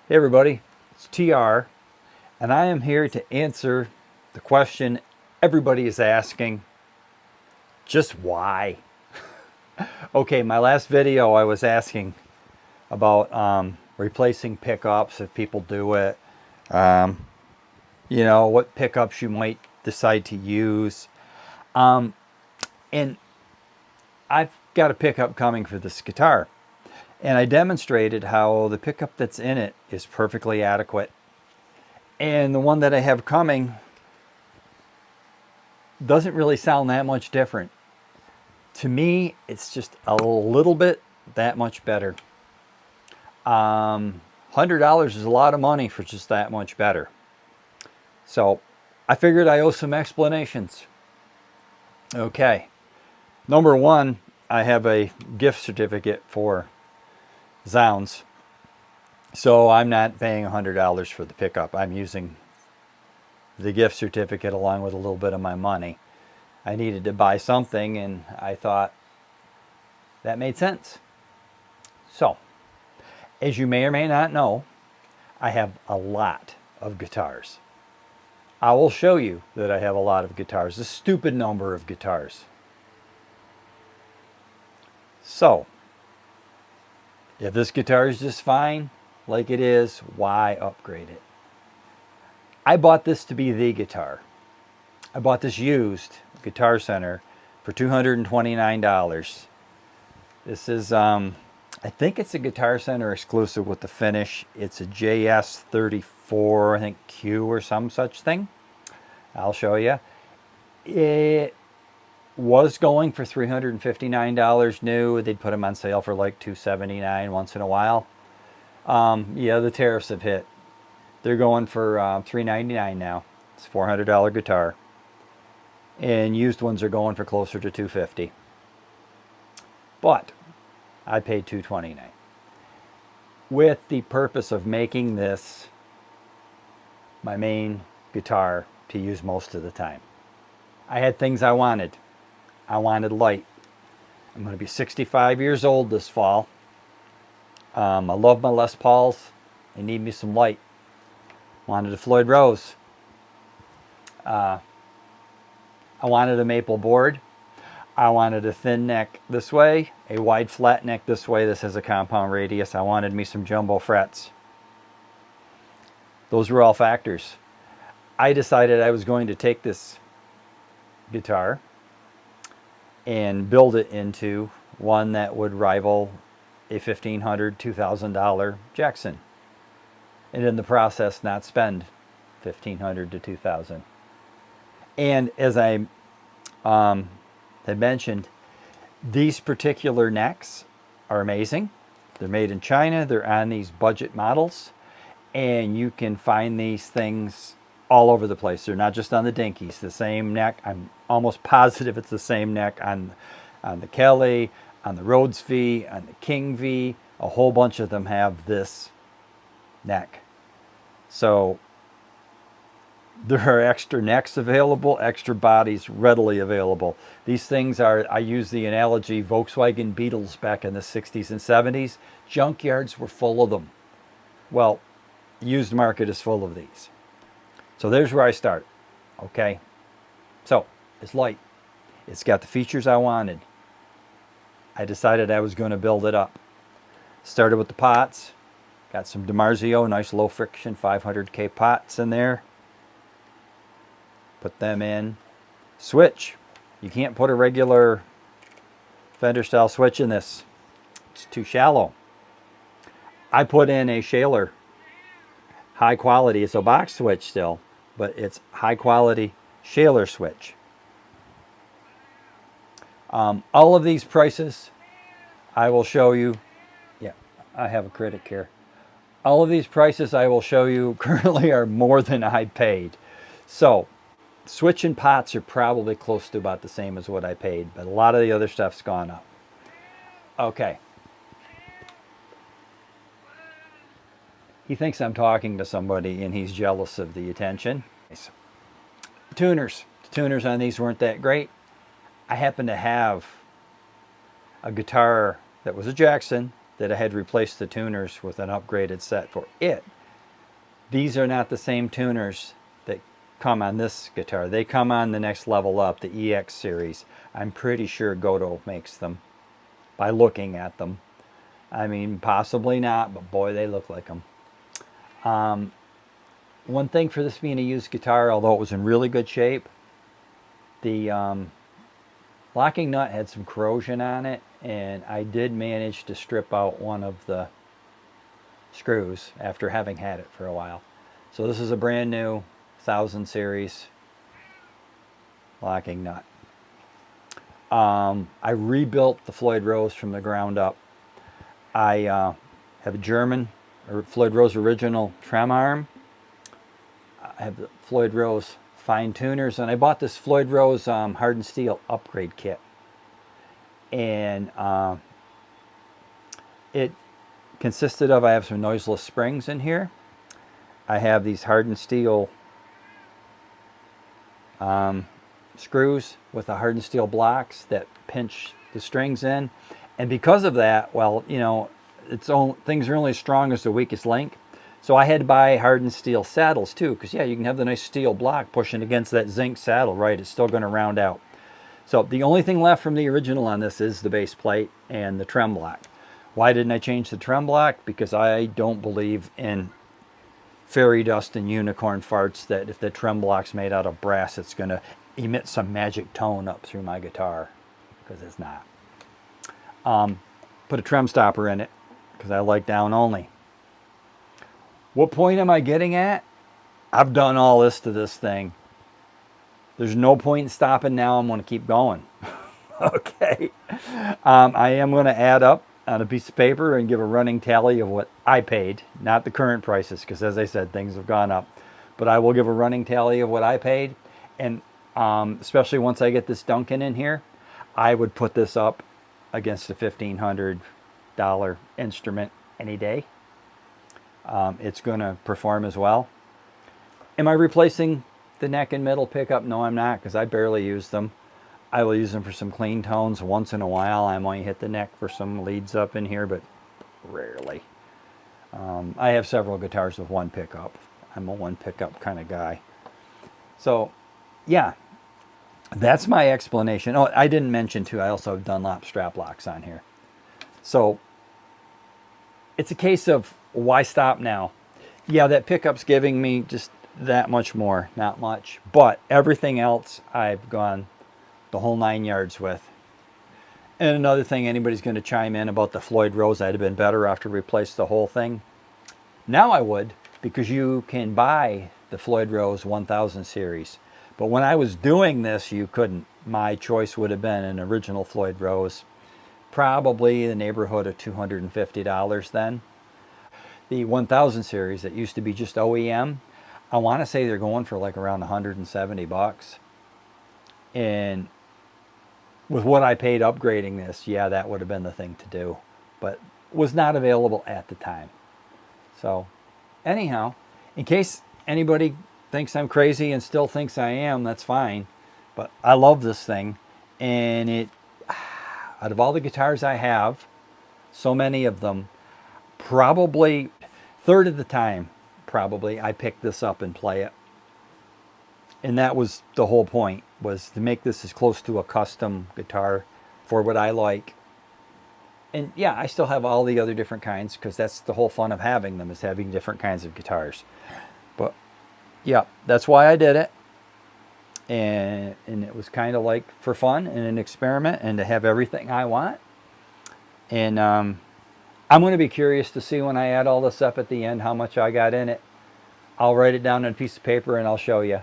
Hey everybody, it's TR, and I am here to answer the question everybody is asking, just why? Okay, my last video I was asking about replacing pickups, if people do it, what pickups you might decide to use. And I've got a pickup coming for this guitar, and I demonstrated how the pickup that's in it is perfectly adequate. And the one that I have coming doesn't really sound that much different. To me, it's just a little bit that much better. $100 is a lot of money for just that much better. So I figured I owe some explanations. Okay. Number one, I have a gift certificate for Zounds. So I'm not paying $100 for the pickup. I'm using the gift certificate along with a little bit of my money. I needed to buy something, and I thought that made sense. So, as you may or may not know, I have a lot of guitars. I will show you that I have a lot of guitars, a stupid number of guitars. So, if this guitar is just fine, like it is, why upgrade it? I bought this to be the guitar. I bought this used Guitar Center for $229. This is, I think it's a Guitar Center exclusive with the finish. It's a JS34, I think Q or some such thing. I'll show you. It was going for $359 new. They'd put them on sale for like $279 once in a while. Yeah, the tariffs have hit. They're going for $399 now. It's a $400 guitar. And used ones are going for closer to $250. But I paid $229 with the purpose of making this my main guitar to use most of the time. I had things I wanted. I wanted light. I'm going to be 65 years old this fall. I love my Les Pauls. They need me some light. Wanted a Floyd Rose. I wanted a maple board. I wanted a thin neck this way, a wide flat neck this way. This has a compound radius. I wanted me some jumbo frets. Those were all factors. I decided I was going to take this guitar and build it into one that would rival a $1,500, $2,000 Jackson. And in the process, not spend $1,500 to $2,000. And as I had mentioned, these particular necks are amazing. They're made in China. They're on these budget models. And you can find these things all over the place. They're not just on the Dinkies. The same neck. I'm almost positive it's the same neck on the Kelly, on the Rhodes V, on the King V. A whole bunch of them have this neck. So there are extra necks available, extra bodies readily available. These things are, I use the analogy, Volkswagen Beetles back in the 60s and 70s. Junkyards were full of them. Well, the used market is full of these. So there's where I start. Okay. So it's light. It's got the features I wanted. I decided I was going to build it up. Started with the pots. Got some DiMarzio, nice low friction 500K pots in there. Put them in. Switch. You can't put a regular Fender style switch in this. It's too shallow. I put in a Shaler. High quality. It's a box switch still, but it's high quality Shaler switch. All of these prices I will show you. Yeah, I have a critic here. All of these prices I will show you currently are more than I paid. So switch and pots are probably close to about the same as what I paid, but a lot of the other stuff's gone up. Okay. He thinks I'm talking to somebody and he's jealous of the attention. Tuners. The tuners on these weren't that great. I happen to have a guitar that was a Jackson that I had replaced the tuners with an upgraded set for it. These are not the same tuners that come on this guitar. They come on the next level up, the EX series. I'm pretty sure Goto makes them by looking at them. I mean, possibly not, but boy, they look like them. One thing for this being a used guitar, although it was in really good shape, the locking nut had some corrosion on it, and I did manage to strip out one of the screws after having had it for a while. So this is a brand new 1000 series locking nut. I rebuilt the Floyd Rose from the ground up. I have a German or Floyd Rose original trem arm. I have the Floyd Rose fine tuners, and I bought this Floyd Rose hardened steel upgrade kit, and it consisted of, I have some noiseless springs in here. I have these hardened steel screws with the hardened steel blocks that pinch the strings in, and because of that, well, you know, things are only as strong as the weakest link. So I had to buy hardened steel saddles too, because yeah, you can have the nice steel block pushing against that zinc saddle, right? It's still going to round out. So the only thing left from the original on this is the base plate and the trem block. Why didn't I change the trem block? Because I don't believe in fairy dust and unicorn farts that if the trem block's made out of brass, it's going to emit some magic tone up through my guitar, because it's not. Put a trem stopper in it because I like down only. What point am I getting at? I've done all this to this thing. There's no point in stopping now. I'm going to keep going. Okay. I am going to add up on a piece of paper and give a running tally of what I paid, not the current prices, because as I said, things have gone up. But I will give a running tally of what I paid. And especially once I get this Duncan in here, I would put this up against a $1,500 instrument any day. It's going to perform as well. Am I replacing the neck and middle pickup? No, I'm not, because I barely use them. I will use them for some clean tones once in a while. I might hit the neck for some leads up in here, but rarely. I have several guitars with one pickup. I'm a one pickup kind of guy. So, yeah, that's my explanation. Oh, I didn't mention too, I also have Dunlop strap locks on here. So, it's a case of why stop now? Yeah, that pickup's giving me just that much more, not much. But everything else I've gone the whole 9 yards with. And another thing, anybody's going to chime in about the Floyd Rose, I'd have been better off to replace the whole thing. Now I would, because you can buy the Floyd Rose 1000 series. But when I was doing this, you couldn't. My choice would have been an original Floyd Rose, probably in the neighborhood of $250 then. The 1000 series that used to be just OEM, I want to say they're going for like around 170 bucks. And with what I paid upgrading this, yeah, that would have been the thing to do, but was not available at the time. So anyhow, in case anybody thinks I'm crazy and still thinks I am, that's fine. But I love this thing, and it, out of all the guitars I have, so many of them, probably third of the time, probably, I pick this up and play it. And that was the whole point, was to make this as close to a custom guitar for what I like. And yeah, I still have all the other different kinds, because that's the whole fun of having them, is having different kinds of guitars. But yeah, that's why I did it. And it was kind of like for fun and an experiment, and to have everything I want. And I'm going to be curious to see when I add all this up at the end how much I got in it. I'll write it down on a piece of paper and I'll show you.